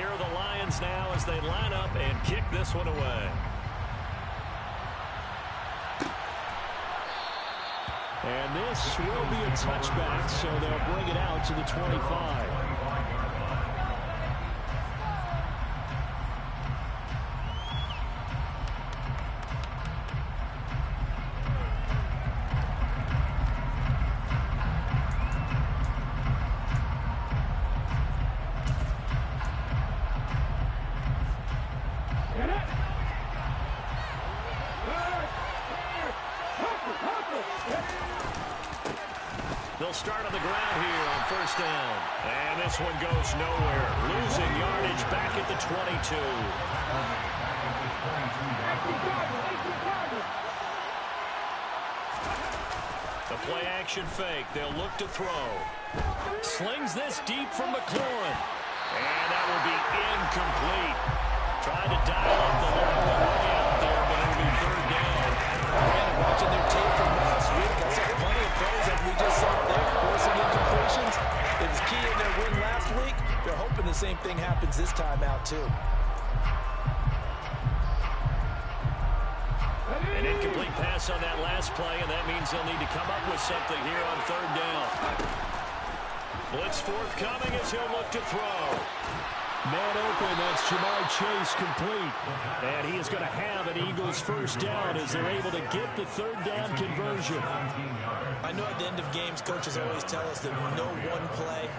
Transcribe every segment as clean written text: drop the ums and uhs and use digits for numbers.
Here are the Lions now as they line up and kick this one away. And this will be a touchback, so they'll bring it out to the 25. They'll start on the ground here on first down. And this one goes nowhere. Losing yardage back at the 22. The play action fake. They'll look to throw. Slings this deep from McLaurin. And that will be incomplete. Tried to dial up the long way out there, but it'll be third down. And watching their tape from last week, I saw plenty of plays like we just saw there, forcing incompletions. It was key in their win last week. They're hoping the same thing happens this time out, too. An incomplete pass on that last play, and that means they'll need to come up with something here on third down. Blitz forthcoming as he'll look to throw. Man open, that's Jamar Chase complete. And he is going to have an Eagles first down as they're able to get the third down conversion. I know at the end of games, coaches always tell us that no one play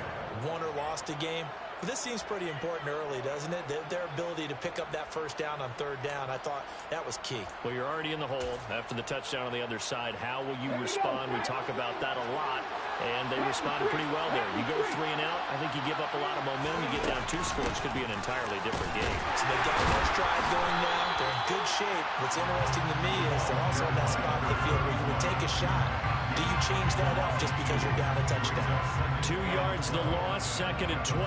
won or lost a game. But this seems pretty important early, doesn't it? Their ability to pick up that first down on third down, I thought that was key. Well, you're already in the hole after the touchdown on the other side. How will you respond? We talk about that a lot, and they responded pretty well there. You go 3 and out, I think you give up a lot of momentum. You get down 2 scores, could be an entirely different game. So they've got their stride going now. They're in good shape. What's interesting to me is they're also in that spot of the field where you would take a shot. Do you change that up just because you're down a touchdown? 2 yards the loss, 2nd and 12.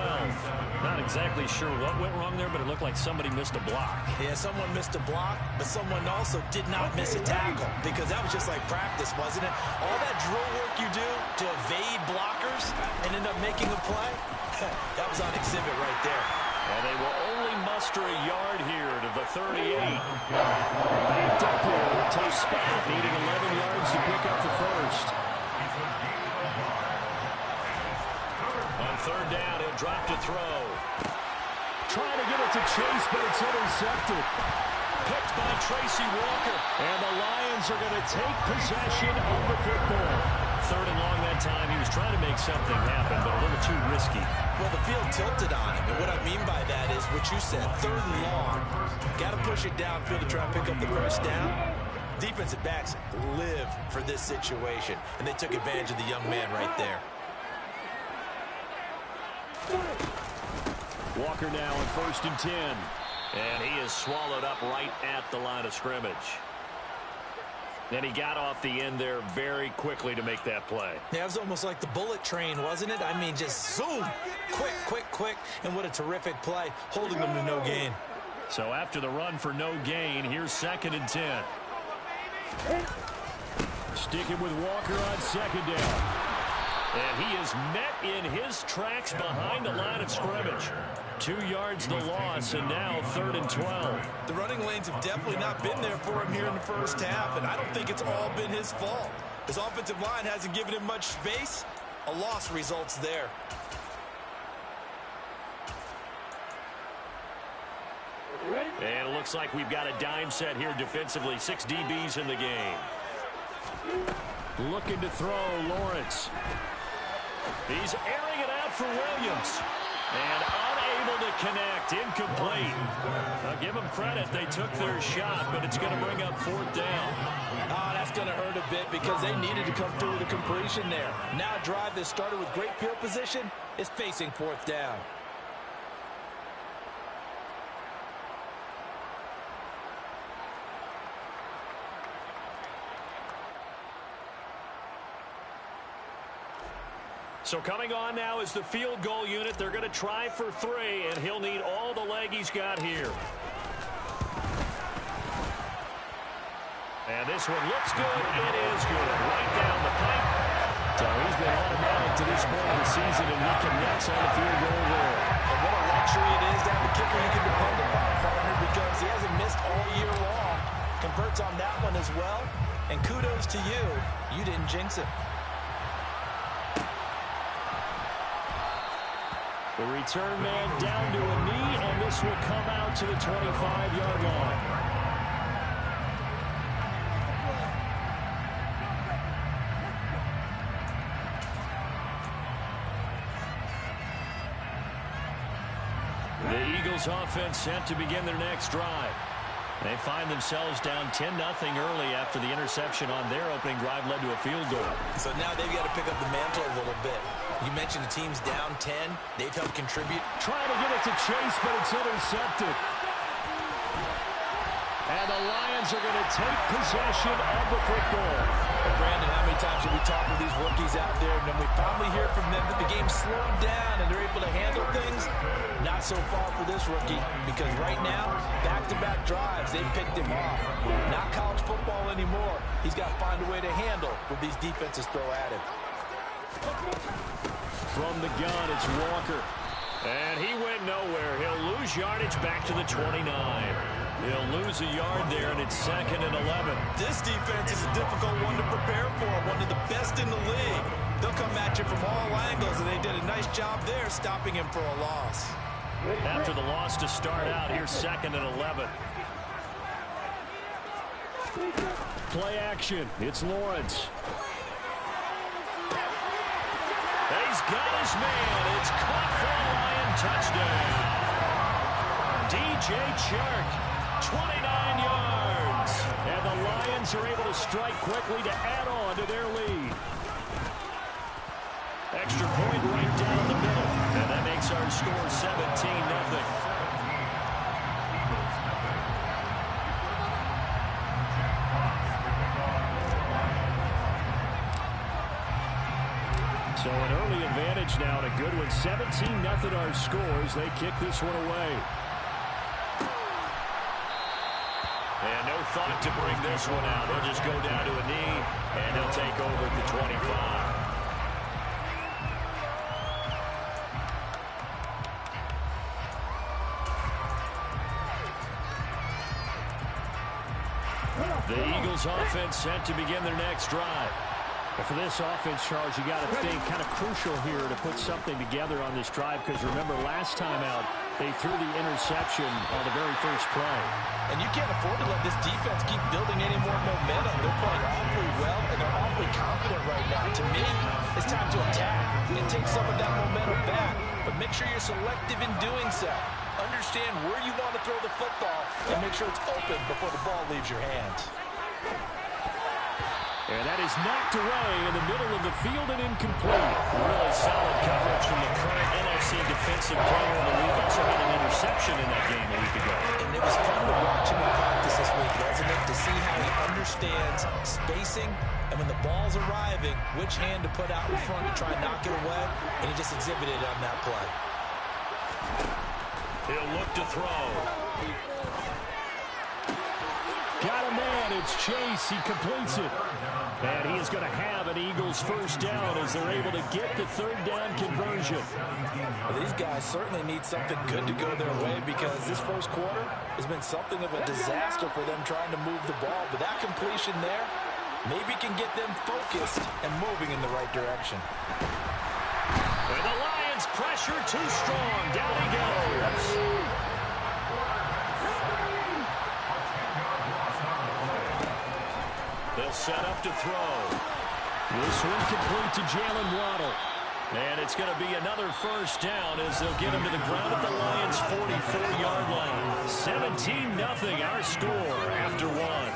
Not exactly sure what went wrong there, but it looked like somebody missed a block. Yeah, someone missed a block, but someone also did not miss a tackle because that was just like practice, wasn't it? All that drill work you do to evade blockers and end up making a play, that was on exhibit right there. And they will only muster a yard here to the 38. Backed up here, a tough spot, needing 11 yards to pick up the first. On third down, he'll drop to throw. Trying to get it to Chase, but it's intercepted. Picked by Tracy Walker. And the Lions are going to take possession of the football. 3rd and long that time. He was trying to make something happen, but a little too risky. Well, the field tilted on him, and what I mean by that is what you said, 3rd and long. Got to push it downfield to try and pick up the first down. Defensive backs live for this situation, and they took advantage of the young man right there. Walker now on 1st and 10. And he is swallowed up right at the line of scrimmage. And he got off the end there very quickly to make that play. Yeah, it was almost like the bullet train, wasn't it? I mean, just zoom. Quick, quick, quick. And what a terrific play, holding them to no gain. So after the run for no gain, here's 2nd and 10. Sticking with Walker on 2nd down. And he is met in his tracks behind the line of scrimmage. 2 yards the loss, and now 3rd and 12. The running lanes have definitely not been there for him here in the first half, and I don't think it's all been his fault. His offensive line hasn't given him much space. A loss results there. And it looks like we've got a dime set here defensively. 6 DBs in the game. Looking to throw, Lawrence. He's airing it out for Williams. And unable to connect, incomplete. I'll give them credit, they took their shot, but it's going to bring up 4th down. Oh, that's going to hurt a bit because they needed to come through with a completion there. Now a drive that started with great field position is facing 4th down. So coming on now is the field goal unit. They're going to try for 3, and he'll need all the leg he's got here. And this one looks good. It is good. Right down the pipe. So he's been automatic to this point of the season, and he connects on the field goal there. And what a luxury it is to have a kicker you can depend upon, partner, because he hasn't missed all year long. Converts on that one as well. And kudos to you. You didn't jinx it. The return man down to a knee, and this will come out to the 25-yard line. The Eagles offense set to begin their next drive. They find themselves down 10-0 early after the interception on their opening drive led to a field goal. So now they've got to pick up the mantle a little bit. You mentioned the team's down 10. They've helped contribute. Trying to get it to Chase, but it's intercepted. And the Lions are going to take possession of the football. Well, Brandon, how many times have we talked with these rookies out there, and then we finally hear from them that the game's slowed down and they're able to handle things? Not so far for this rookie, because right now, back-to-back drives, they picked him off. Not college football anymore. He's got to find a way to handle what these defenses throw at him. From the gun, it's Walker. And he went nowhere. He'll lose yardage back to the 29. He'll lose a yard there, and it's 2nd and 11. This defense is a difficult one to prepare for, one of the best in the league. They'll come at you from all angles, and they did a nice job there stopping him for a loss. After the loss to start out, here's 2nd and 11. Play action. It's Lawrence. He's got his man. It's caught for a Lion touchdown. DJ Chark, 29 yards. And the Lions are able to strike quickly to add on to their lead. Extra point right down the middle. And that makes our score 17-0. So an early advantage now and a good one. 17-0 our scores. They kick this one away. And no thought to bring this one out. They'll just go down to a knee, and they'll take over at the 25. The Eagles offense set to begin their next drive. But for this offense, Charles, you got to think kind of crucial here to put something together on this drive, because remember, last time out, they threw the interception on the very first play. And you can't afford to let this defense keep building any more momentum. They're playing awfully well, and they're awfully confident right now. To me, it's time to attack and take some of that momentum back. But make sure you're selective in doing so. Understand where you want to throw the football and make sure it's open before the ball leaves your hands. And that is knocked away in the middle of the field and incomplete. Really solid coverage from the current NFC defensive player in the league. Also had an interception in that game a week ago. And it was fun to watch him in practice this week, wasn't it? To see how he understands spacing and when the ball's arriving, which hand to put out in front to try and knock it away. And he just exhibited it on that play. He'll look to throw. Got a man. It's Chase. He completes it. And he is going to have an Eagles first down as they're able to get the third down conversion. Well, these guys certainly need something good to go their way, because this first quarter has been something of a disaster for them trying to move the ball. But that completion there maybe can get them focused and moving in the right direction. And the Lions pressure too strong. Down he goes. They'll set up to throw. This one complete to Jalen Waddle. And it's going to be another first down as they'll get him to the ground at the Lions' 44-yard line. 17-0 our score after one.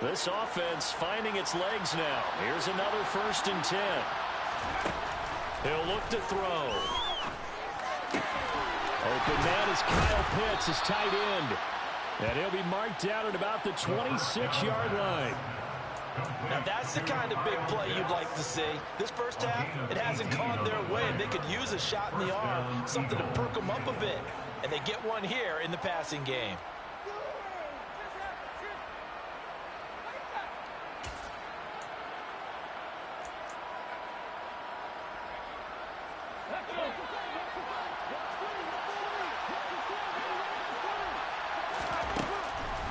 This offense finding its legs now. Here's another 1st and 10. He'll look to throw. Open man is Kyle Pitts, his tight end. And he'll be marked down at about the 26-yard line. Now that's the kind of big play you'd like to see. This first half, it hasn't gone their way, and they could use a shot in the arm, something to perk them up a bit. and they get one here in the passing game.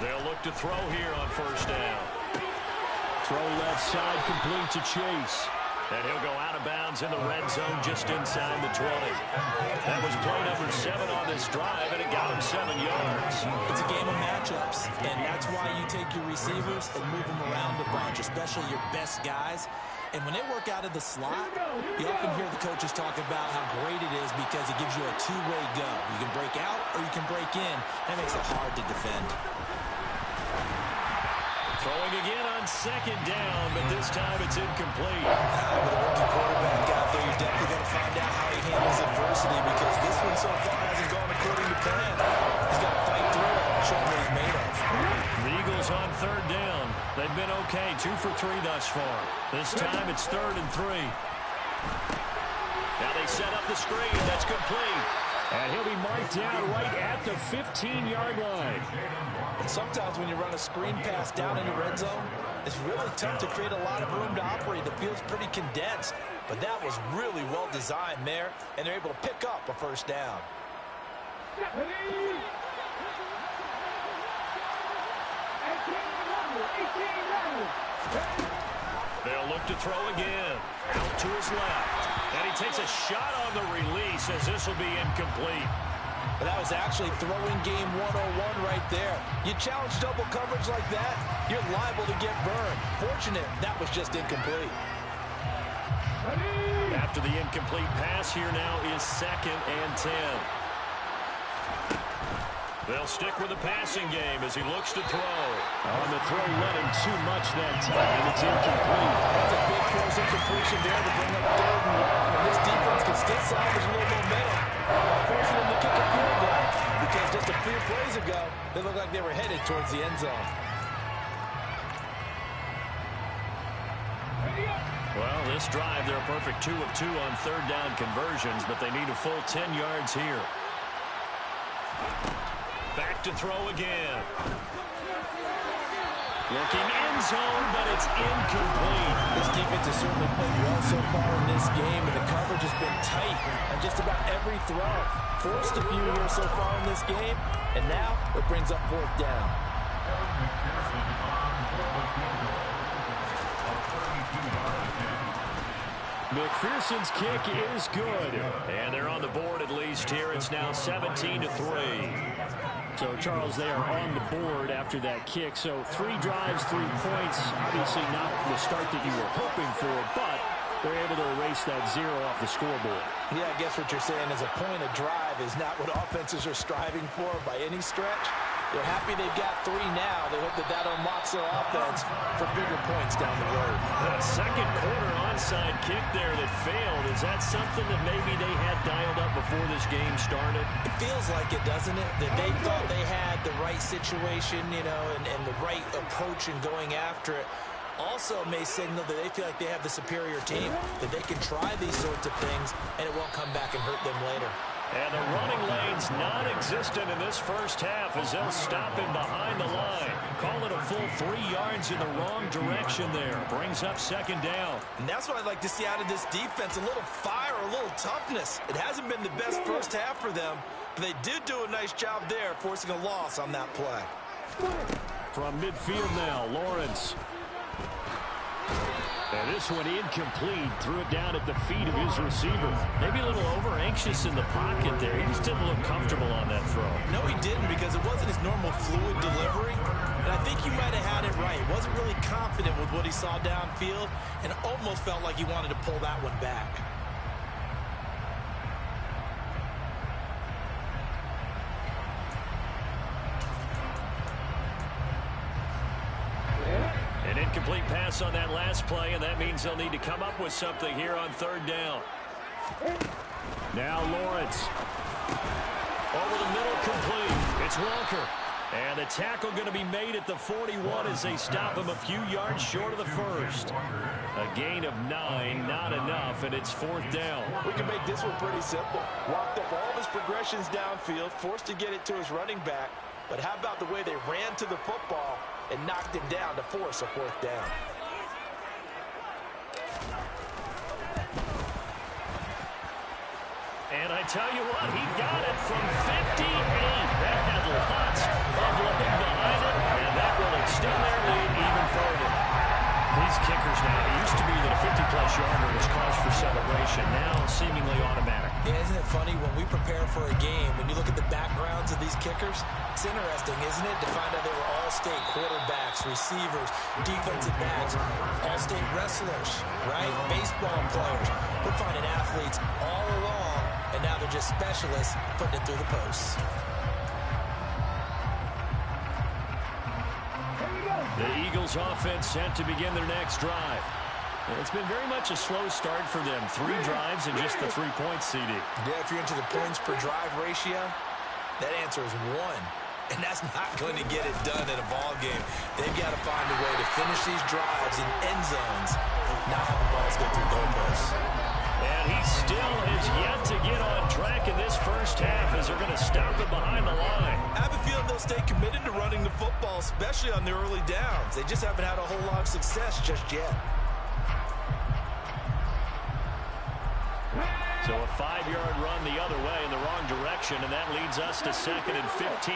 They'll look to throw here on first down. Throw left side, complete to Chase. And he'll go out of bounds in the red zone just inside the 20. That was play number 7 on this drive, and it got him 7 yards. It's a game of matchups, and that's why you take your receivers and move them around a bunch, especially your best guys. And when they work out of the slot, you often hear the coaches talk about how great it is because it gives you a two-way go. You can break out or you can break in. That makes it hard to defend. Throwing again on second down, but this time it's incomplete. With a rookie quarterback out there, you're definitely going to find out how he handles adversity because this one so far hasn't gone according to plan. He's got to fight through it and show him what he's made of. The Eagles on third down. They've been okay, 2 for 3 thus far. This time it's 3rd and 3. Now they set up the screen. That's complete. And he'll be marked down right at the 15-yard line. Sometimes when you run a screen pass down in the red zone, it's really tough to create a lot of room to operate. The field's pretty condensed. But that was really well designed there, and they're able to pick up a first down. They'll look to throw again. Out to his left. And he takes a shot on the release as this will be incomplete. But that was actually throwing game 101 right there. You challenge double coverage like that, you're liable to get burned. Fortunate, that was just incomplete. After the incomplete pass, here now is 2nd and 10. They'll stick with the passing game as he looks to throw. On the throw, let him too much that time, and it's incomplete. That's a big force incompletion there to bring up 3rd and 1. And this defense can still salvage a little momentum, forcing them to kick a field goal. Because just a few plays ago, they looked like they were headed towards the end zone. Well, this drive, they're a perfect 2 of 2 on third down conversions, but they need a full 10 yards here. Back to throw again. Looking end zone, but it's incomplete. This defense has certainly played well so far in this game, and the coverage has been tight on just about every throw. Forced a few here so far in this game, and now it brings up 4th down. McPherson's kick is good. And they're on the board at least here. It's now 17-3. So, Charles, they are on the board after that kick. So, 3 drives, 3 points. Obviously not the start that you were hoping for, but they're able to erase that 0 off the scoreboard. Yeah, I guess what you're saying is a point of drive is not what offenses are striving for by any stretch. They're happy they've got 3 now. They hope that that unlocks their offense for bigger points down the road. That second quarter onside kick there that failed, is that something that maybe they had dialed up before this game started? It feels like it, doesn't it? That they thought they had the right situation, you know, and the right approach in going after it. Also may signal that they feel like they have the superior team, that they can try these sorts of things, and it won't come back and hurt them later. And the running lane's non-existent in this first half as they'll stop him behind the line. Call it a full 3 yards in the wrong direction there. Brings up 2nd down. And that's what I'd like to see out of this defense, a little fire, a little toughness. It hasn't been the best first half for them, but they did do a nice job there, forcing a loss on that play. From midfield now, Lawrence. And this one incomplete. Threw it down at the feet of his receiver. Maybe a little over-anxious in the pocket there. He just didn't look comfortable on that throw. No, he didn't, because it wasn't his normal fluid delivery. And I think he might have had it right. Wasn't really confident with what he saw downfield and almost felt like he wanted to pull that one back. An incomplete pass on that last play, and that means they'll need to come up with something here on 3rd down. Now Lawrence. Over the middle, complete. It's Walker. And the tackle going to be made at the 41 as they stop him a few yards short of the first. A gain of 9, not enough, and it's 4th down. We can make this one pretty simple. Walked up all of his progressions downfield, forced to get it to his running back. But how about the way they ran to the football and knocked him down to force a 4th down? And I tell you what, he got it from 58. That had lots of loading behind it, and that will extend their lead even further. These kickers now, it used to be that a 50-plus yarder was cause for celebration. Now seemingly automatic. Yeah, isn't it funny when we prepare for a game, when you look at the backgrounds of these kickers, it's interesting, isn't it, to find out they were all-state quarterbacks, receivers, defensive backs, all-state wrestlers, right? Baseball players. We're finding athletes all along, and now they're just specialists putting it through the posts. The Eagles offense set to begin their next drive. It's been very much a slow start for them. 3 drives and just the 3 points, CD. Yeah, if you're into the points per drive ratio, that answer is 1. And that's not going to get it done in a ball game. They've got to find a way to finish these drives in end zones, not have the balls go through goalposts. And he still has yet to get on track in this first half as they're going to stop him behind the line. I have a feeling they'll stay committed to running the football, especially on the early downs. They just haven't had a whole lot of success just yet. So a 5-yard run the other way in the wrong direction, and that leads us to 2nd and 15.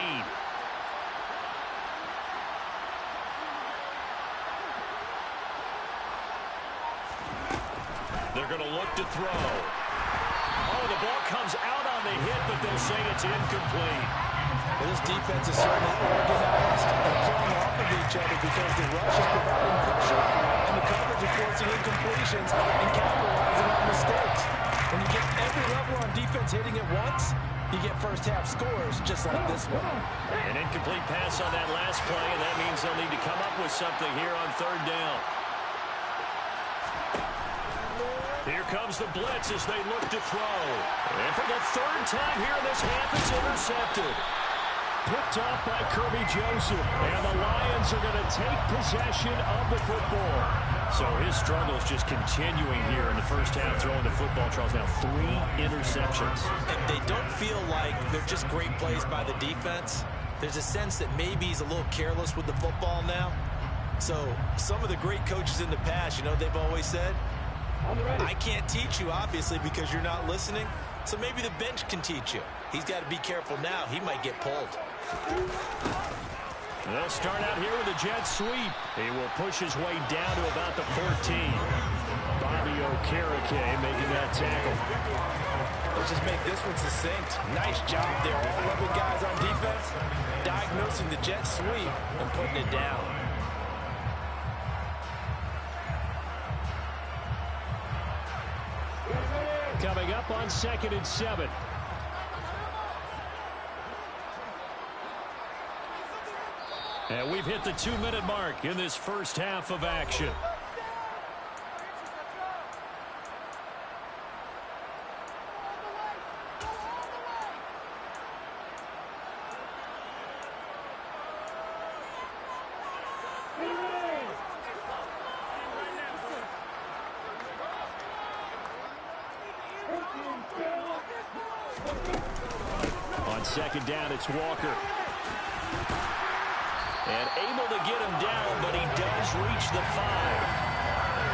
They're going to look to throw. Oh, the ball comes out on the hit, but they'll say it's incomplete. Well, this defense is certainly organized and playing off of each other because the rush is providing pressure and the coverage is forcing incompletions and capitalizing on mistakes. When you get every level on defense hitting at once, you get first-half scores just like this one. An incomplete pass on that last play, and that means they'll need to come up with something here on 3rd down. Here comes the blitz as they look to throw. And for the 3rd time here in this half, it's intercepted. Picked off by Kirby Joseph. And the Lions are going to take possession of the football. So his struggle is just continuing here in the first half, throwing the football. Charles, now 3 interceptions. And they don't feel like they're just great plays by the defense. There's a sense that maybe he's a little careless with the football now. So some of the great coaches in the past, you know, they've always said, I can't teach you, obviously, because you're not listening. So maybe the bench can teach you. He's got to be careful now. He might get pulled. They'll start out here with a jet sweep. He will push his way down to about the 14. Bobby Okereke making that tackle. Let's just make this one succinct. Nice job there. All 11 guys on defense diagnosing the jet sweep and putting it down. Coming up on 2nd and 7. And we've hit the 2-minute mark in this first half of action. On 2nd down, it's Walker. And able to get him down, but he does reach the 5.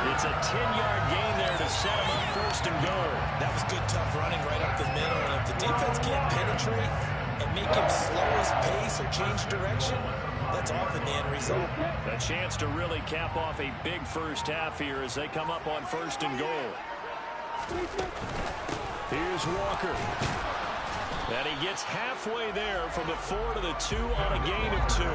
It's a 10-yard gain there to set him up 1st and goal. That was good, tough running right up the middle. And if the defense can't penetrate and make him slow his pace or change direction, that's often the end result. A chance to really cap off a big first half here as they come up on 1st and goal. Here's Walker. And he gets halfway there from the 4 to the 2 on a gain of 2.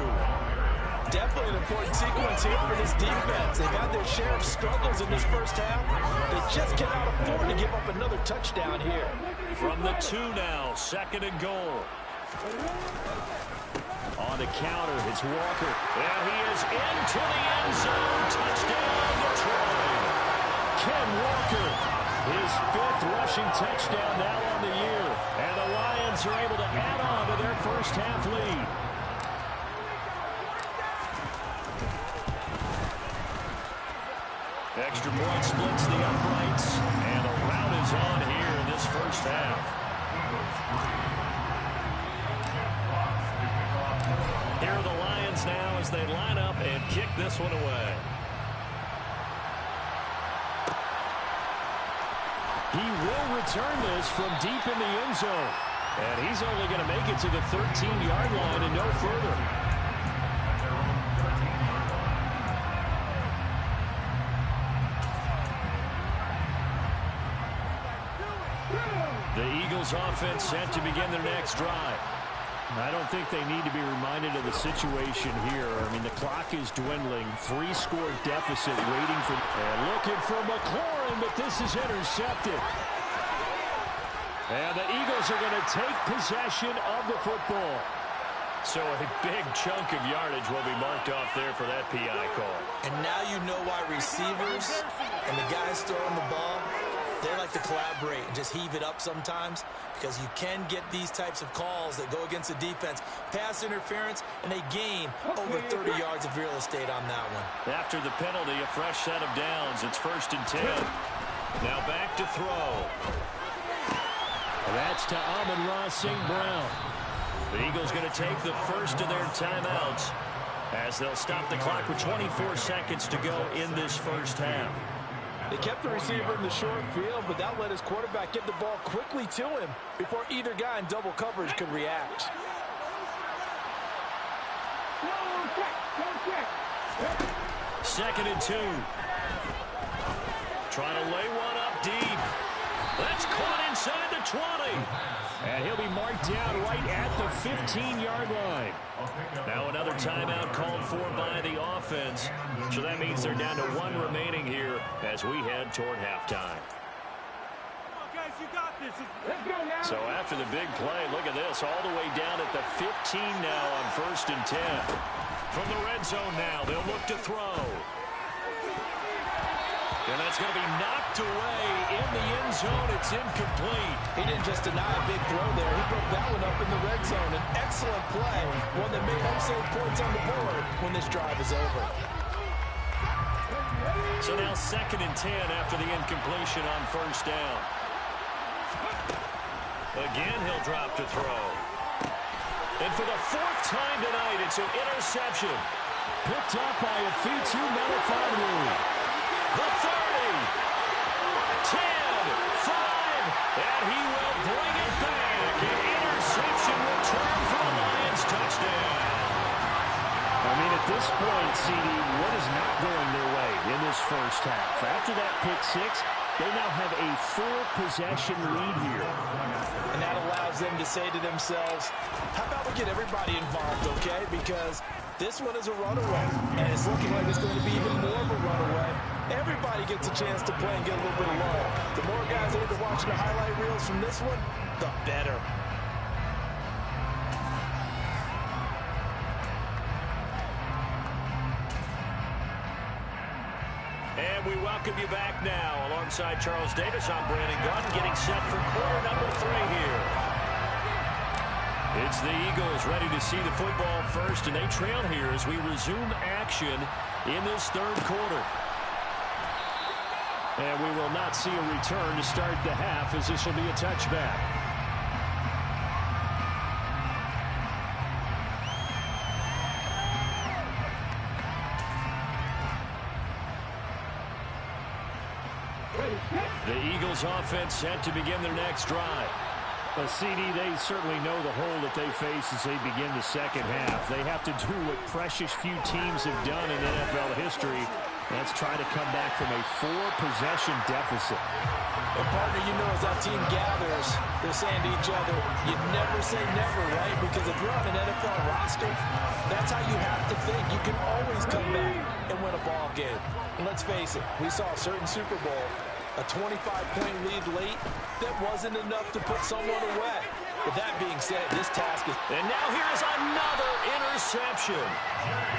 Definitely an important sequence here for this defense. They've had their share of struggles in this first half. They just cannot afford to give up another touchdown here. From the 2 now, 2nd and goal. On the counter, it's Walker. And he is into the end zone. Touchdown, Detroit. Ken Walker, his 5th rushing touchdown now on the year. And the Lions are able to add on to their first half lead. extra point splits the uprights, and the rout is on here in this first half. Here are the Lions now as they line up and kick this one away. He will return this from deep in the end zone. And he's only going to make it to the 13-yard line and no further. The Eagles offense set to begin their next drive. I don't think they need to be reminded of the situation here. I mean, the clock is dwindling. 3-score deficit waiting for... And looking for McLaurin, but this is intercepted. And the Eagles are going to take possession of the football. So a big chunk of yardage will be marked off there for that PI call. And now you know why receivers and the guys throwing the ball, they like to collaborate and just heave it up sometimes, because you can get these types of calls that go against the defense. Pass interference, and they gain over 30 yards of real estate on that one. After the penalty, a fresh set of downs. It's 1st and 10. Now back to throw. That's to Amon-Ra St. Brown. The Eagles going to take the first of their timeouts as they'll stop the clock with 24 seconds to go in this first half. They kept the receiver in the short field, but that let his quarterback get the ball quickly to him before either guy in double coverage could react. Second and 2. Trying to lay one up deep. That's caught inside the 20. And he'll be marked down right at the 15-yard line. Now another timeout called for by the offense. So that means they're down to 1 remaining here as we head toward halftime. So after the big play, look at this, all the way down at the 15 now on 1st and 10. From the red zone now, they'll look to throw. And that's going to be knocked away in the end zone. It's incomplete. He didn't just deny a big throw there. He broke that one up in the red zone. An excellent play, one that made him save points on the board when this drive is over. So now 2nd and 10 after the incompletion on 1st down. Again, he'll drop to throw. And for the 4th time tonight, it's an interception. Picked up by a Fitu Melifonwu. The 30, 10, 5, and he will bring it back. An interception return for the Lions touchdown. I mean, at this point, CD, what is not going their way in this first half? After that pick 6, they now have a 4-possession lead here. And that allows them to say to themselves, how about we get everybody involved, okay? Because this one is a runaway, and it's looking like it's going to be even more of a runaway. Everybody gets a chance to play and get a little bit of love. The more guys that are watching the highlight reels from this one, the better. And we welcome you back now. Alongside Charles Davis, I'm Brandon Gunn, getting set for quarter number 3 here. It's the Eagles ready to see the football first, and they trail here as we resume action in this 3rd quarter. And we will not see a return to start the half, as this will be a touchback. The Eagles offense set to begin their next drive. But CD, they certainly know the hole that they face as they begin the second half. They have to do what precious few teams have done in NFL history. That's try to come back from a 4-possession deficit. And partner, you know, as that team gathers, they're saying to each other, you never say never, right? Because if you're on an NFL roster, that's how you have to think. You can always come back and win a ball game. And let's face it, we saw a certain Super Bowl, a 25-point lead late, that wasn't enough to put someone away. With that being said, this task is... And now here's another interception.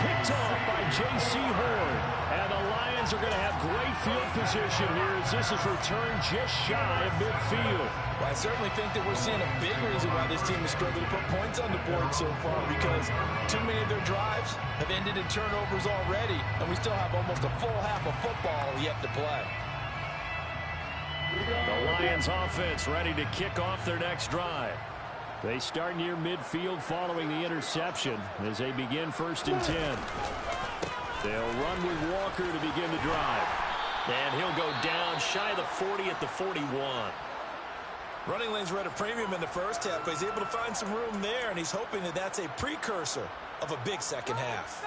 Picked off by J.C. Horn. And the Lions are going to have great field position here as this is returned just shy of midfield. Well, I certainly think that we're seeing a big reason why this team is struggling to put points on the board so far, because too many of their drives have ended in turnovers already, and we still have almost a full half of football yet to play. The Lions offense ready to kick off their next drive. They start near midfield following the interception as they begin 1st and 10. They'll run with Walker to begin the drive. And he'll go down shy of the 40 at the 41. Running lanes were at a premium in the first half, but he's able to find some room there, and he's hoping that that's a precursor of a big second half.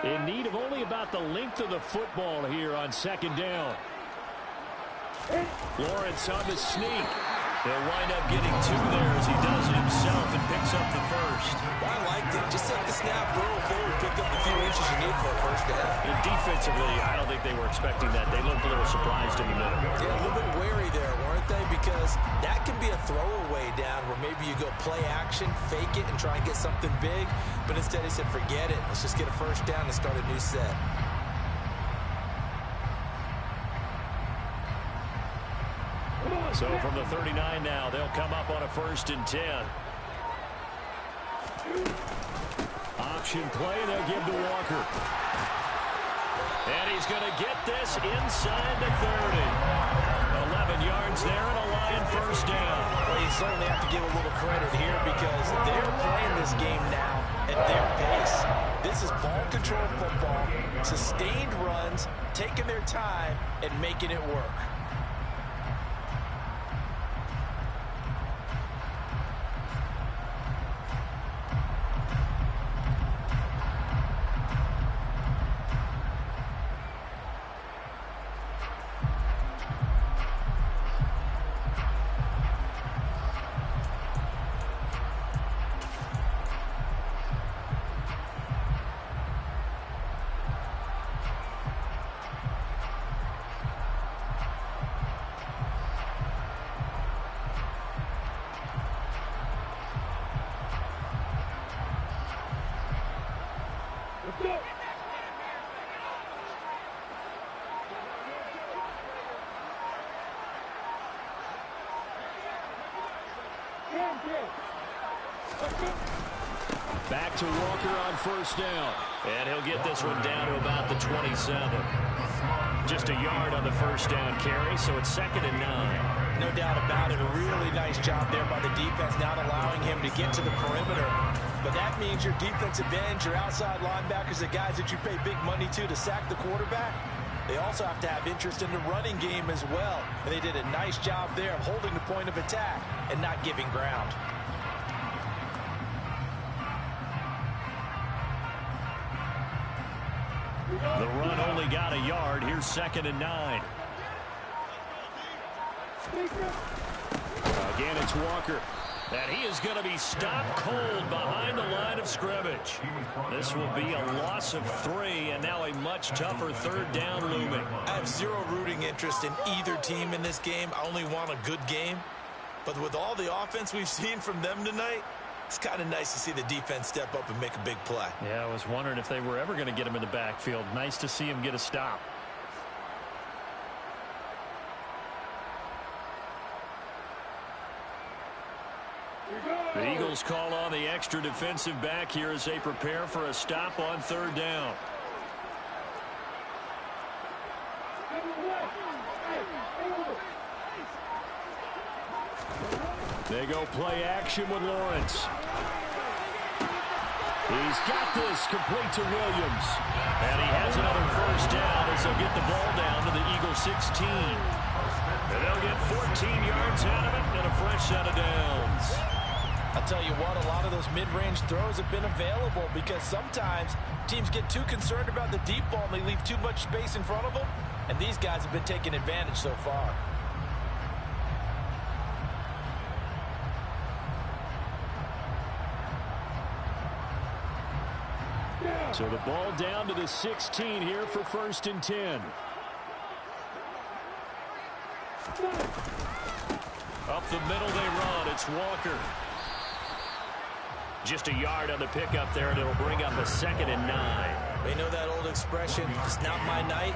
In need of only about the length of the football here on 2nd down. Lawrence on the sneak. He'll wind up getting 2 there as he does it himself and picks up the first. Well, I liked it. Just take the snap, roll forward, pick up the few inches you need for a first down. And defensively, I don't think they were expecting that. They looked a little surprised in the middle. Yeah, a little bit wary there, weren't they? Because that can be a throwaway down where maybe you go play action, fake it, and try and get something big. But instead he said, forget it. Let's just get a first down and start a new set. So from the 39 now, they'll come up on a 1st and 10. Option play, they'll give to Walker. And he's going to get this inside the 30. 11 yards there and a Lion 1st down. Well, you certainly have to give a little credit here because they're playing this game now at their pace. This is ball control football, sustained runs, taking their time, and making it work. Back to Walker on 1st down. And he'll get this one down to about the 27. Just a yard on the 1st down carry, so it's 2nd and 9. No doubt about it. A really nice job there by the defense, not allowing him to get to the perimeter. But that means your defensive ends, your outside linebackers, the guys that you pay big money to sack the quarterback, they also have to have interest in the running game as well. And they did a nice job there of holding the point of attack and not giving ground. The run only got a yard. Here's 2nd and 9. Again, it's Walker. And he is going to be stopped cold behind the line of scrimmage. This will be a loss of 3, and now a much tougher 3rd down looming. I have zero rooting interest in either team in this game. I only want a good game. But with all the offense we've seen from them tonight, it's kind of nice to see the defense step up and make a big play. Yeah, I was wondering if they were ever going to get him in the backfield. Nice to see him get a stop. The Eagles call on the extra defensive back here as they prepare for a stop on 3rd down. They go play action with Lawrence. He's got this complete to Williams. And he has another 1st down as they'll get the ball down to the Eagles 16. And they'll get 14 yards out of it and a fresh set of downs. I'll tell you what, a lot of those mid-range throws have been available because sometimes teams get too concerned about the deep ball and they leave too much space in front of them. And these guys have been taking advantage so far. So the ball down to the 16 here for 1st and 10. Up the middle they run. It's Walker. Just a yard on the pickup there, and it'll bring up a 2nd and 9. They know that old expression, it's not my night.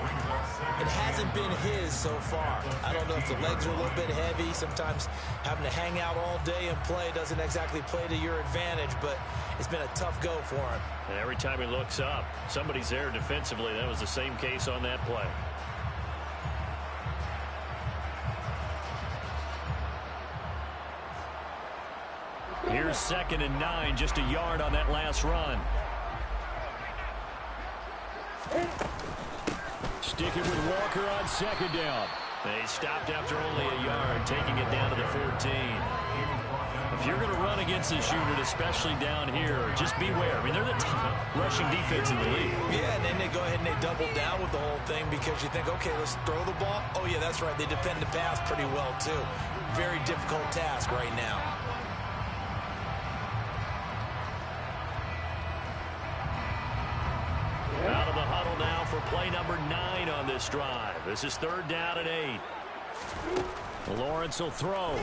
It hasn't been his so far. I don't know if the legs are a little bit heavy. Sometimes having to hang out all day and play doesn't exactly play to your advantage, but it's been a tough go for him. And every time he looks up, somebody's there defensively. That was the same case on that play. Here's 2nd and 9, just a yard on that last run. Sticking with Walker on 2nd down. They stopped after only a yard, taking it down to the 14. If you're going to run against this unit, especially down here, just beware. I mean, they're the top rushing defense in the league. Yeah, and then they go ahead and they double down with the whole thing because you think, okay, let's throw the ball. Oh, yeah, that's right. They defend the pass pretty well, too. Very difficult task right now. Out of the huddle now for play number 9 on this drive. This is 3rd down and 8. Lawrence will throw.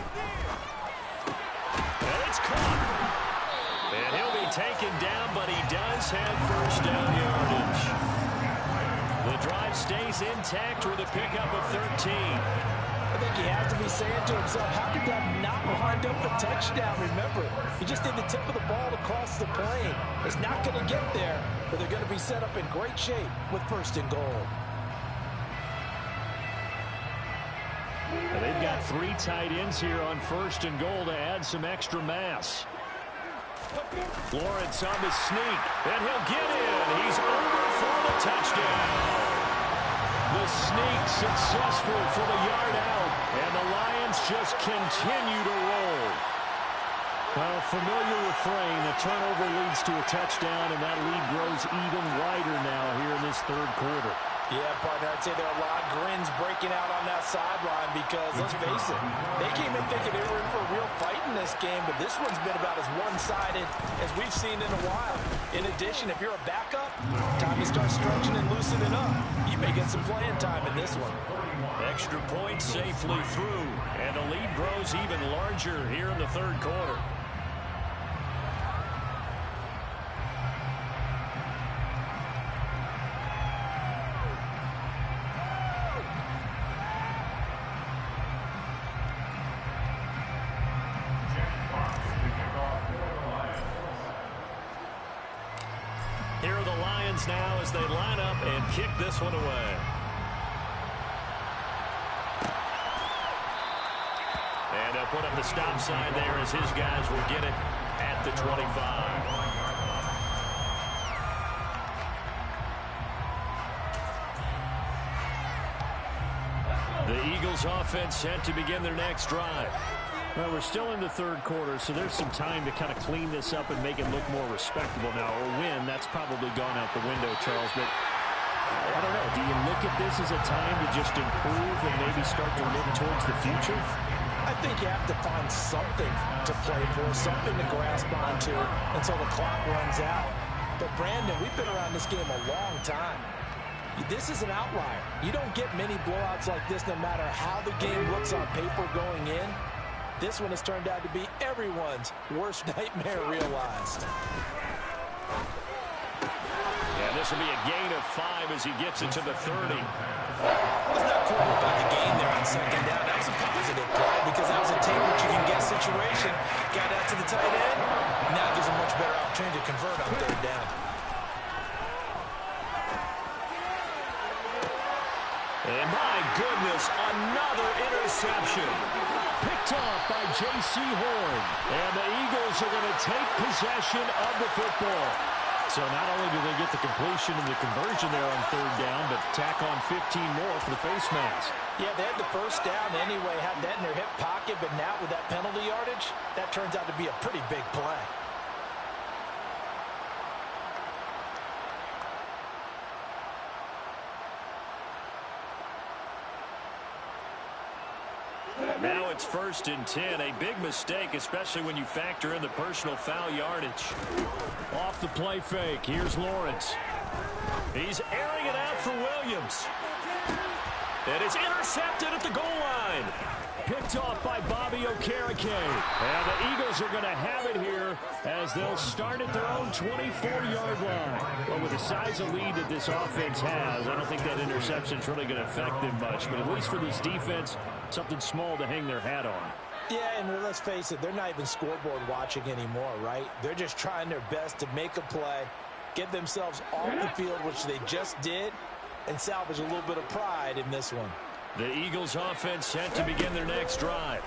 And it's caught. And he'll be taken down, but he does have 1st down yardage. The drive stays intact with a pickup of 13. I think he has to be saying to himself, how did that not wind up a touchdown? Remember, he just did the tip of the ball across the plane. It's not going to get there, but they're going to be set up in great shape with 1st and goal. And they've got 3 tight ends here on 1st and goal to add some extra mass. Lawrence on the sneak, and he'll get in. He's over for the touchdown. The sneak successful for the yard out, and the Lions just continue to roll. Well, familiar refrain, a turnover leads to a touchdown, and that lead grows even wider now here in this 3rd quarter. Yeah, partner, I'd say there are a lot of grins breaking out on that sideline because, let's face it, they came in thinking they were in for a real fight in this game, but this one's been about as one-sided as we've seen in a while. In addition, if you're a backup, time to start stretching and loosening up. You may get some playing time in this one. Extra point safely through, and the lead grows even larger here in the 3rd quarter. Here are the Lions now as they line up and kick this one away. And they'll put up the stop sign there as his guys will get it at the 25. The Eagles offense set to begin their next drive. Well, we're still in the 3rd quarter, so there's some time to kind of clean this up and make it look more respectable now. A win, that's probably gone out the window, Charles. But I don't know. Do you look at this as a time to just improve and maybe start to look towards the future? I think you have to find something to play for, something to grasp onto until the clock runs out. But, Brandon, we've been around this game a long time. This is an outlier. You don't get many blowouts like this no matter how the game looks on paper going in. This one has turned out to be everyone's worst nightmare realized. Yeah, this will be a gain of 5 as he gets it to the 30. Let's not quarrel about the gain there on 2nd down. That was a positive play because that was a take what you can get situation. Got out to the tight end. Now gives a much better opportunity to convert on 3rd down. And my goodness, another interception. Picked off by J.C. Horn. And the Eagles are going to take possession of the football. So not only do they get the completion and the conversion there on 3rd down, but tack on 15 more for the face mask. Yeah, they had the 1st down anyway, had that in their hip pocket, but now with that penalty yardage, that turns out to be a pretty big play. Now it's 1st and 10. A big mistake, especially when you factor in the personal foul yardage. Off the play fake. Here's Lawrence. He's airing it out for Williams. And it's intercepted at the goal line. Picked off by Bobby Okereke. And the Eagles are going to have it here as they'll start at their own 24-yard line. Well, with the size of lead that this offense has, I don't think that interception is really going to affect them much. But at least for this defense, something small to hang their hat on. Yeah, and let's face it, they're not even scoreboard watching anymore, right? They're just trying their best to make a play, get themselves off the field, which they just did, and salvage a little bit of pride in this one. The Eagles offense set to begin their next drive.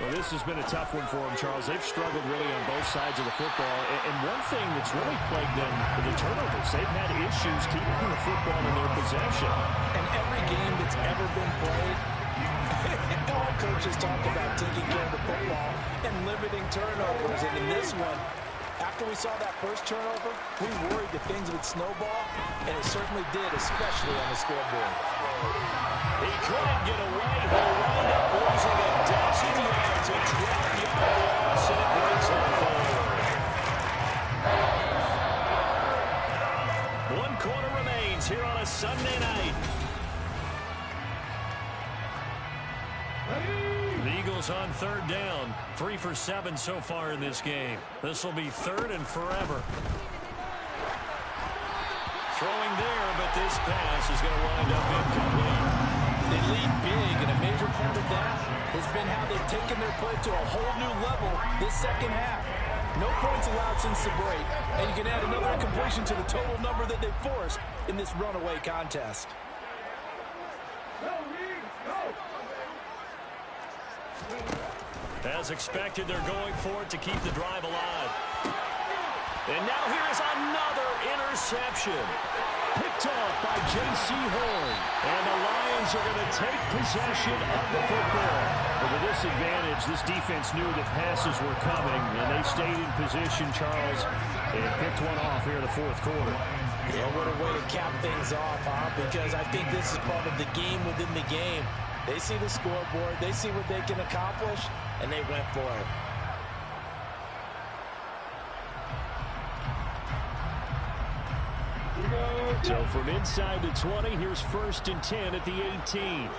Well, this has been a tough one for them, Charles. They've struggled really on both sides of the football. And one thing that's really plagued them are the turnovers. They've had issues keeping the football in their possession. And every game that's ever been played, all coaches talk about taking care of the football and limiting turnovers. And in this one, after we saw that first turnover, we worried that things would snowball, and it certainly did, especially on the scoreboard. He couldn't get away. He'll wind up losing a dozen yards, a 12-yard loss, and it brings up forward. 1 quarter remains here on a Sunday night. The Eagles on 3rd down. 3 for 7 so far in this game. This will be 3rd and forever. Throwing there, but this pass is going to wind up incomplete. They lead big, and a major part of that has been how they've taken their play to a whole new level this second half. No points allowed since the break, and you can add another incompletion to the total number that they forced in this runaway contest. As expected, they're going for it to keep the drive alive. And now here's another interception. Picked off by J.C. Horn. And the Lions are going to take possession of the football. But with this advantage, this defense knew that passes were coming, and they stayed in position, Charles, and picked one off here in the 4th quarter. Yeah, what a way to cap things off, huh? Because I think this is part of the game within the game. They see the scoreboard, they see what they can accomplish, and they went for it. So from inside the 20, here's 1st and 10 at the 18.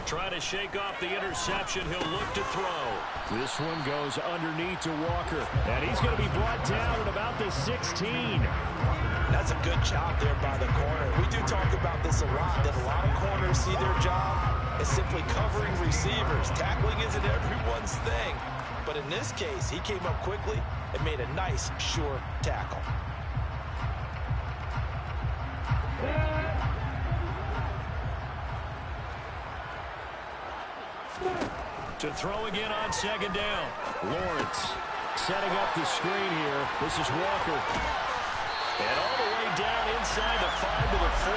Trying to shake off the interception. He'll look to throw. This one goes underneath to Walker. And he's going to be brought down at about the 16. That's a good job there by the corner. We do talk about this a lot, that a lot of corners see their job as simply covering receivers. Tackling isn't everyone's thing. But in this case, he came up quickly and made a nice, sure tackle. To throw again on 2nd down. Lawrence setting up the screen here. This is Walker. And all the way down inside the 5 to the 4.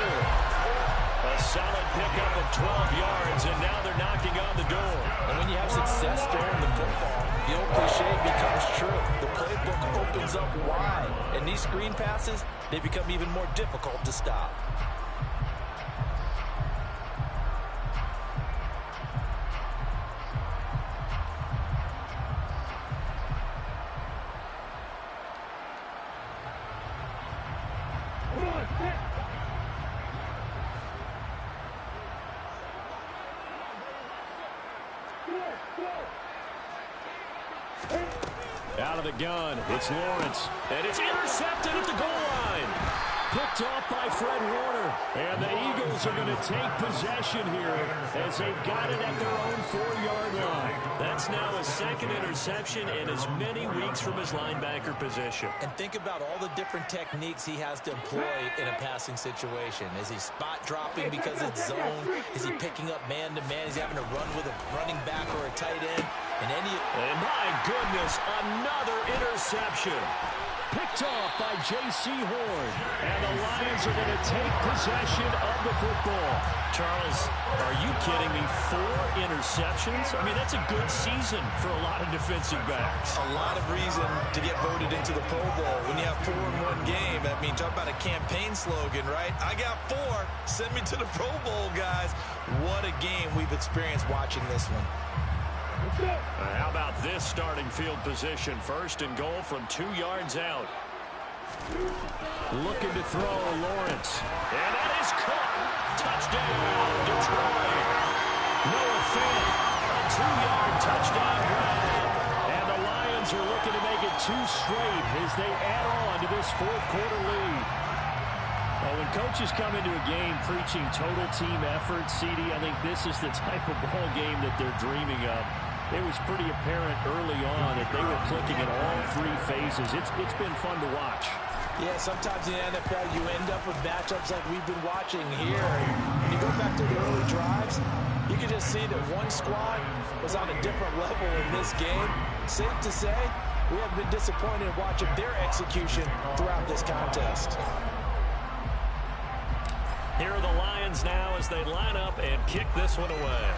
A solid pickup of 12 yards, and now they're knocking on the door. And when you have success throwing the football, the old cliche becomes true. The playbook opens up wide, and these screen passes, they become even more difficult to stop. Out of the gun, it's Lawrence. And it's intercepted at the goal line. Picked off by Fred Warner. And the Eagles are going to take possession here as they've got it at their own 4-yard line. That's now his 2nd interception in as many weeks from his linebacker position. And think about all the different techniques he has to employ in a passing situation. Is he spot dropping because it's zone? Is he picking up man-to-man? Is he having to run with a running back or a tight end? And my goodness, another interception. Picked off by J.C. Horn. And the Lions are going to take possession of the football. Charles, are you kidding me? 4 interceptions? I mean, that's a good season for a lot of defensive backs. A lot of reason to get voted into the Pro Bowl. When you have 4 in one game, I mean, talk about a campaign slogan, right? I got 4. Send me to the Pro Bowl, guys. What a game we've experienced watching this one. How about this starting field position? First and goal from 2 yards out. Looking to throw, Lawrence. And that is caught. Touchdown, Detroit. Noah Fant, a 2-yard touchdown grab. And the Lions are looking to make it 2 straight as they add on to this fourth-quarter lead. Well, when coaches come into a game preaching total team effort, CD, I think this is the type of ball game that they're dreaming of. It was pretty apparent early on that they were clicking in all 3 phases. It's been fun to watch. Yeah, sometimes in the NFL you end up with matchups like we've been watching here. When you go back to the early drives, you can just see that one squad was on a different level in this game. Safe to say, we have been disappointed in watching their execution throughout this contest. Here are the Lions now as they line up and kick this one away.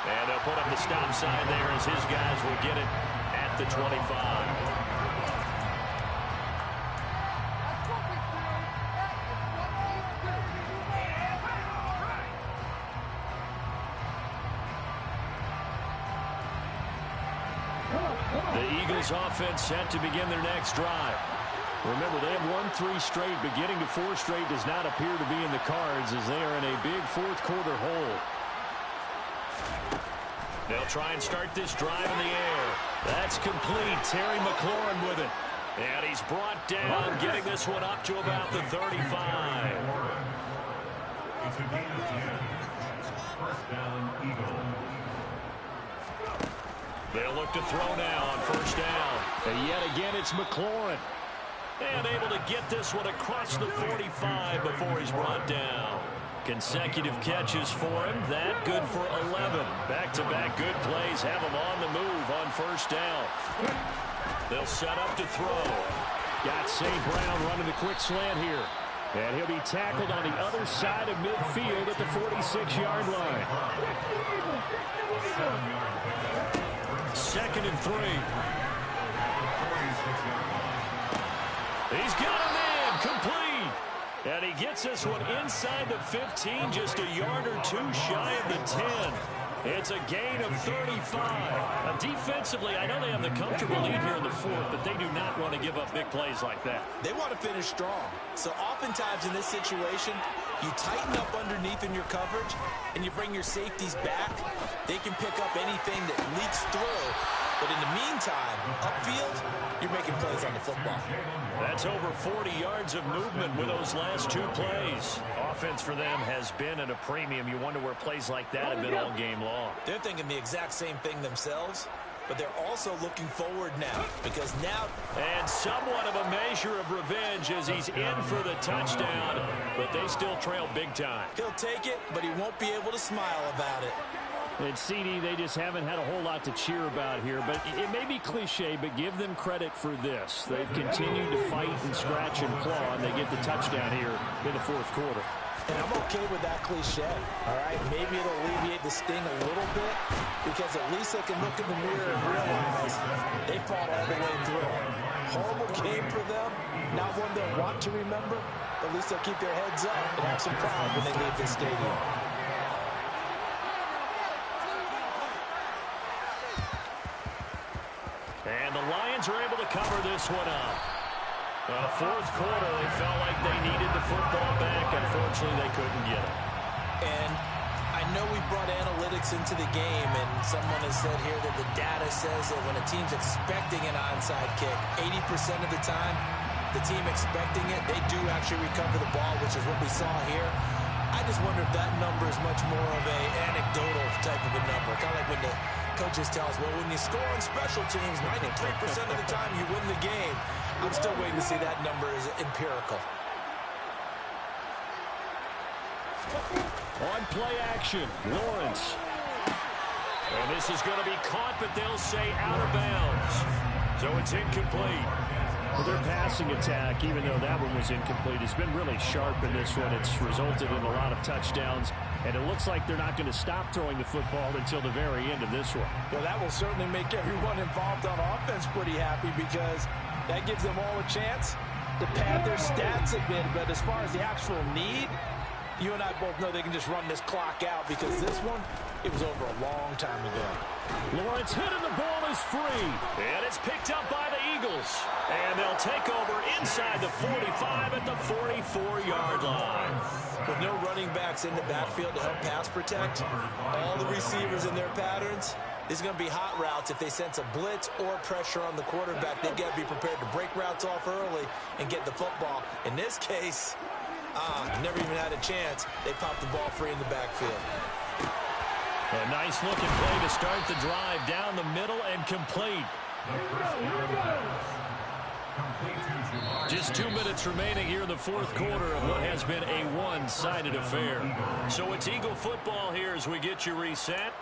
And they'll put up the stop sign there as his guys will get it at the 25. The Eagles offense set to begin their next drive. Remember, they have won 3 straight, but getting to 4 straight does not appear to be in the cards as they are in a big fourth-quarter hole. They'll try and start this drive in the air. That's complete. Terry McLaurin with it. And he's brought down, getting this one up to about the 35. They'll look to throw now on first down. And yet again, it's McLaurin. And able to get this one across the 45 before he's brought down. Consecutive catches for him. That good for 11. Back-to-back good plays have him on the move on first down. They'll set up to throw. Got St. Brown running the quick slant here. And he'll be tackled on the other side of midfield at the 46-yard line. 2nd and 3. He's got a man complete. And he gets this one inside the 15, just a yard or 2 shy of the 10. It's a gain of 35. Now, defensively, I know they have the comfortable lead here in the 4th, but they do not want to give up big plays like that. They want to finish strong. So oftentimes in this situation, you tighten up underneath in your coverage, and you bring your safeties back. They can pick up anything that leaks through. But in the meantime, upfield, you're making plays on the football. That's over 40 yards of movement with those last 2 plays. Offense for them has been at a premium. You wonder where plays like that have been all game long. They're thinking the exact same thing themselves, but they're also looking forward now because now... And somewhat of a measure of revenge as he's in for the touchdown, but they still trail big time. He'll take it, but he won't be able to smile about it. And CD, they just haven't had a whole lot to cheer about here, but it may be cliche, but give them credit for this. They've continued to fight and scratch and claw, and they get the touchdown here in the 4th quarter. And I'm okay with that cliche, all right? Maybe it'll alleviate the sting a little bit because at least they can look in the mirror and realize they fought all the way through. Horrible game for them, not one they'll want to remember, but at least they'll keep their heads up and have some pride when they leave this stadium. And the Lions are able to cover this one up. Well, 4th quarter, they felt like they needed the football back. Unfortunately, they couldn't get it. And I know we brought analytics into the game, and someone has said here that the data says that when a team's expecting an onside kick, 80% of the time, the team expecting it, they do actually recover the ball, which is what we saw here. I just wonder if that number is much more of a anecdotal type of a number. Kind of like when the coaches tell us, well, when you score on special teams, 93% of the time you win the game. I'm still waiting to see that number is empirical. On play action, Lawrence. And this is going to be caught, but they'll say out of bounds. So it's incomplete. Well, their passing attack, even though that one was incomplete, has been really sharp in this one. It's resulted in a lot of touchdowns, and it looks like they're not going to stop throwing the football until the very end of this one. Well, that will certainly make everyone involved on offense pretty happy because that gives them all a chance to pad their stats a bit. But as far as the actual need, you and I both know they can just run this clock out because this one, it was over a long time ago. Lawrence hit and the ball is free. And it's picked up by the Eagles. And they'll take over inside the 45 at the 44-yard line. With no running backs in the backfield to help pass protect, all the receivers in their patterns, this is going to be hot routes. If they sense a blitz or pressure on the quarterback, they've got to be prepared to break routes off early and get the football. In this case, never even had a chance. They popped the ball free in the backfield. A nice looking play to start the drive down the middle and complete. Just 2 minutes remaining here in the fourth quarter of what has been a one-sided affair. So it's Eagle football here as we get you reset.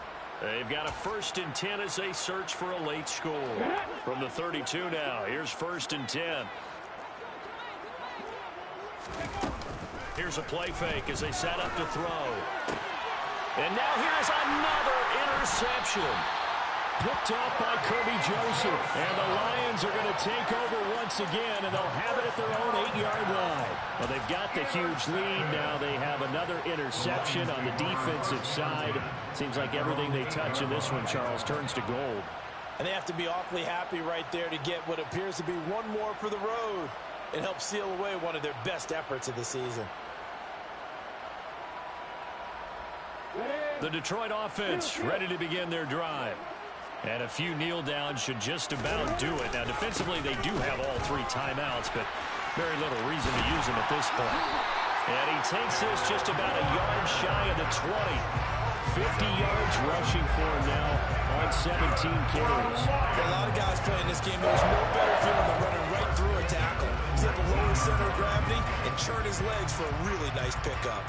They've got a 1st and 10 as they search for a late score. From the 32 now, here's 1st and 10. Here's a play fake as they set up to throw. And now here's another interception. Picked off by Kirby Joseph. And the Lions are going to take over once again, and they'll have it at their own 8-yard line. Well, they've got the huge lead. Now they have another interception on the defensive side. Seems like everything they touch in this one, Charles, turns to gold. And they have to be awfully happy right there to get what appears to be one more for the road. It helps seal away one of their best efforts of the season. The Detroit offense ready to begin their drive. And a few kneel downs should just about do it. Now, defensively, they do have all 3 timeouts, but very little reason to use them at this point. And he takes this just about a yard shy of the 20. 50 yards rushing for him now on 17 carries. A lot of guys playing this game, there's no better feeling than running right through a tackle. He's at the lower center of gravity and churn his legs for a really nice pickup.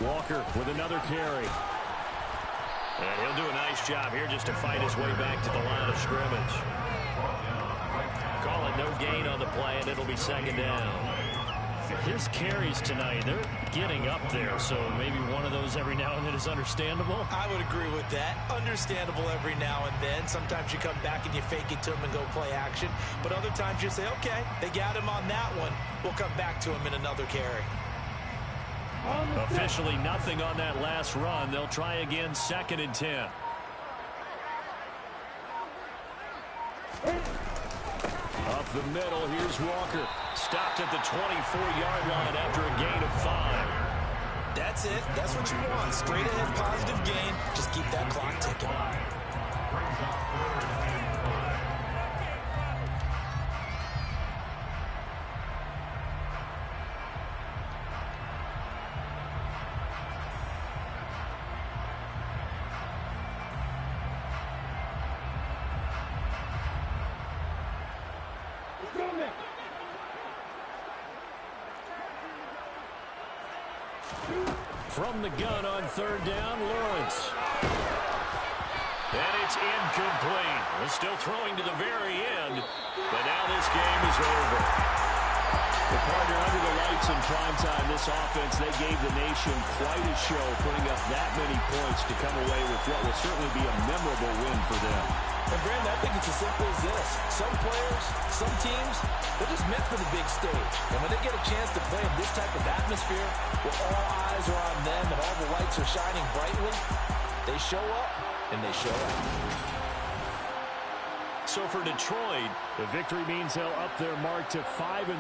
Walker with another carry. And he'll do a nice job here just to fight his way back to the line of scrimmage. Call it no gain on the play, and it'll be 2nd down. His carries tonight, they're getting up there, so maybe one of those every now and then is understandable. I would agree with that. Understandable every now and then. Sometimes you come back and you fake it to him and go play action. But other times you say, okay, they got him on that one. We'll come back to him in another carry. Officially nothing on that last run. They'll try again, 2nd and 10. Up the middle, here's Walker. Stopped at the 24-yard line after a gain of 5. That's it. That's what you want. Straight ahead, positive gain. Just keep that clock ticking. From the gun on 3rd down, Lawrence. And it's incomplete. They're still throwing to the very end, but now this game is over. The partner under the lights in primetime, this offense, they gave the nation quite a show, putting up that many points to come away with what will certainly be a memorable win for them. And Brandon, I think it's as simple as this. Some players, some teams, they're just meant for the big stage. And when they get a chance to play in this type of atmosphere, where all eyes are on them and all the lights are shining brightly, they show up and they show out. So for Detroit, the victory means they'll up their mark to 5-4.